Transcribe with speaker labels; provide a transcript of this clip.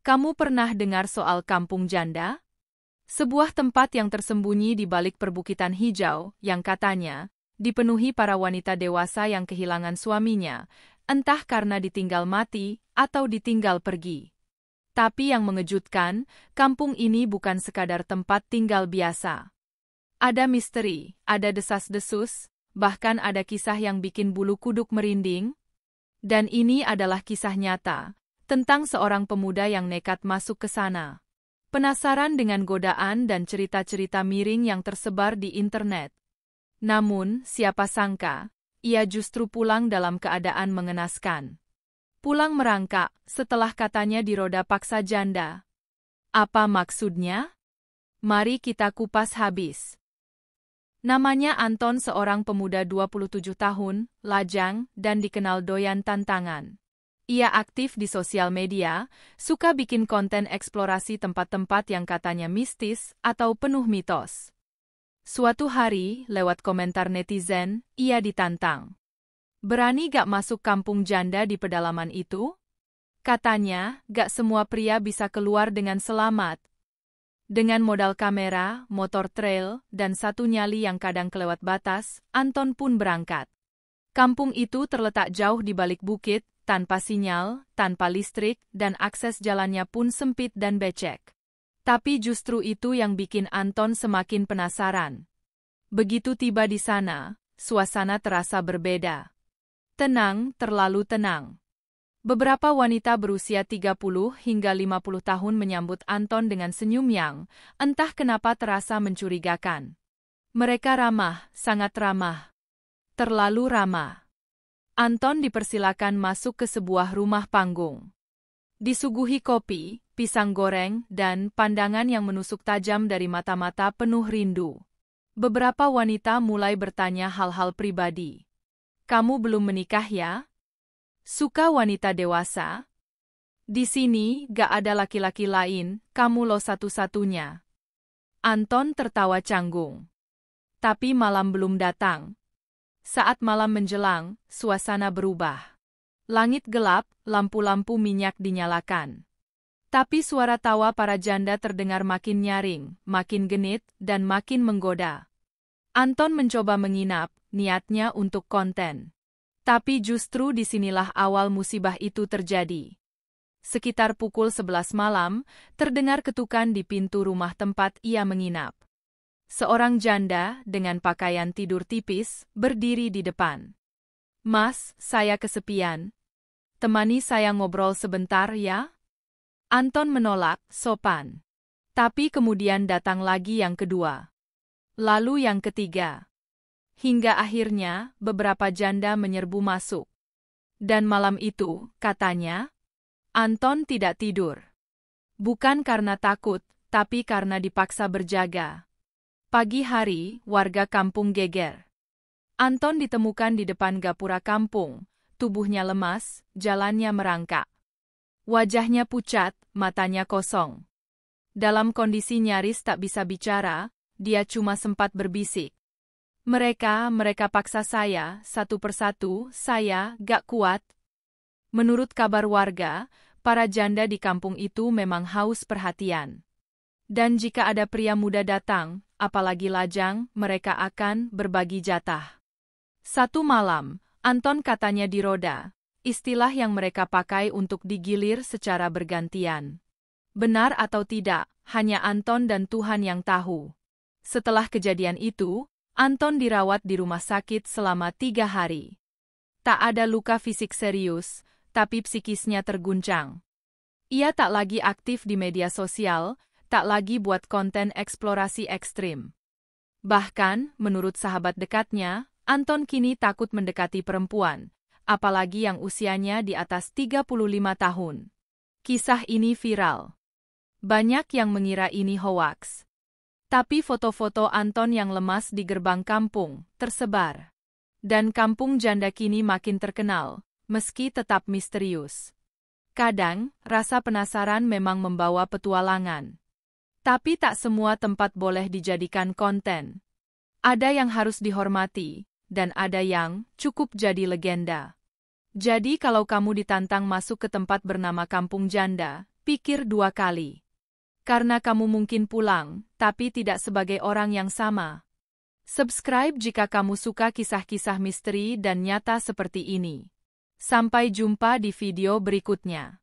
Speaker 1: Kamu pernah dengar soal Kampung Janda? Sebuah tempat yang tersembunyi di balik perbukitan hijau, yang katanya dipenuhi para wanita dewasa yang kehilangan suaminya, entah karena ditinggal mati atau ditinggal pergi. Tapi yang mengejutkan, kampung ini bukan sekadar tempat tinggal biasa. Ada misteri, ada desas-desus, bahkan ada kisah yang bikin bulu kuduk merinding. Dan ini adalah kisah nyata tentang seorang pemuda yang nekat masuk ke sana. Penasaran dengan godaan dan cerita-cerita miring yang tersebar di internet. Namun, siapa sangka, ia justru pulang dalam keadaan mengenaskan. Pulang merangkak setelah katanya diroda paksa janda. Apa maksudnya? Mari kita kupas habis. Namanya Anton, seorang pemuda 27 tahun, lajang, dan dikenal doyan tantangan. Ia aktif di sosial media, suka bikin konten eksplorasi tempat-tempat yang katanya mistis atau penuh mitos. Suatu hari, lewat komentar netizen, ia ditantang. Berani gak masuk kampung janda di pedalaman itu? Katanya, gak semua pria bisa keluar dengan selamat. Dengan modal kamera, motor trail, dan satu nyali yang kadang kelewat batas, Anton pun berangkat. Kampung itu terletak jauh di balik bukit, tanpa sinyal, tanpa listrik, dan akses jalannya pun sempit dan becek. Tapi justru itu yang bikin Anton semakin penasaran. Begitu tiba di sana, suasana terasa berbeda. Tenang, terlalu tenang. Beberapa wanita berusia 30 hingga 50 tahun menyambut Anton dengan senyum yang, entah kenapa terasa mencurigakan. Mereka ramah, sangat ramah. Terlalu ramah. Anton dipersilakan masuk ke sebuah rumah panggung. Disuguhi kopi, pisang goreng, dan pandangan yang menusuk tajam dari mata-mata penuh rindu. Beberapa wanita mulai bertanya hal-hal pribadi. Kamu belum menikah ya? Suka wanita dewasa? Di sini gak ada laki-laki lain, kamu lo satu-satunya. Anton tertawa canggung. Tapi malam belum datang. Saat malam menjelang, suasana berubah. Langit gelap, lampu-lampu minyak dinyalakan. Tapi suara tawa para janda terdengar makin nyaring, makin genit, dan makin menggoda. Anton mencoba menginap, niatnya untuk konten. Tapi justru disinilah awal musibah itu terjadi. Sekitar pukul 11 malam, terdengar ketukan di pintu rumah tempat ia menginap. Seorang janda dengan pakaian tidur tipis berdiri di depan. Mas, saya kesepian. Temani saya ngobrol sebentar ya? Anton menolak, sopan. Tapi kemudian datang lagi yang kedua. Lalu yang ketiga. Hingga akhirnya beberapa janda menyerbu masuk. Dan malam itu, katanya, Anton tidak tidur. Bukan karena takut, tapi karena dipaksa berjaga. Pagi hari, warga kampung geger. Anton ditemukan di depan gapura kampung, tubuhnya lemas, jalannya merangkak. Wajahnya pucat, matanya kosong. Dalam kondisi nyaris tak bisa bicara, dia cuma sempat berbisik. Mereka paksa saya, satu persatu, saya gak kuat. Menurut kabar warga, para janda di kampung itu memang haus perhatian. Dan jika ada pria muda datang, apalagi lajang, mereka akan berbagi jatah. Satu malam, Anton katanya diroda, istilah yang mereka pakai untuk digilir secara bergantian. Benar atau tidak, hanya Anton dan Tuhan yang tahu. Setelah kejadian itu, Anton dirawat di rumah sakit selama 3 hari. Tak ada luka fisik serius, tapi psikisnya terguncang. Ia tak lagi aktif di media sosial, tak lagi buat konten eksplorasi ekstrim. Bahkan, menurut sahabat dekatnya, Anton kini takut mendekati perempuan, apalagi yang usianya di atas 35 tahun. Kisah ini viral. Banyak yang mengira ini hoaks. Tapi foto-foto Anton yang lemas di gerbang kampung tersebar. Dan kampung janda kini makin terkenal, meski tetap misterius. Kadang, rasa penasaran memang membawa petualangan. Tapi tak semua tempat boleh dijadikan konten. Ada yang harus dihormati, dan ada yang cukup jadi legenda. Jadi kalau kamu ditantang masuk ke tempat bernama Kampung Janda, Pikir 2 kali. Karena kamu mungkin pulang, tapi tidak sebagai orang yang sama. Subscribe jika kamu suka kisah-kisah misteri dan nyata seperti ini. Sampai jumpa di video berikutnya.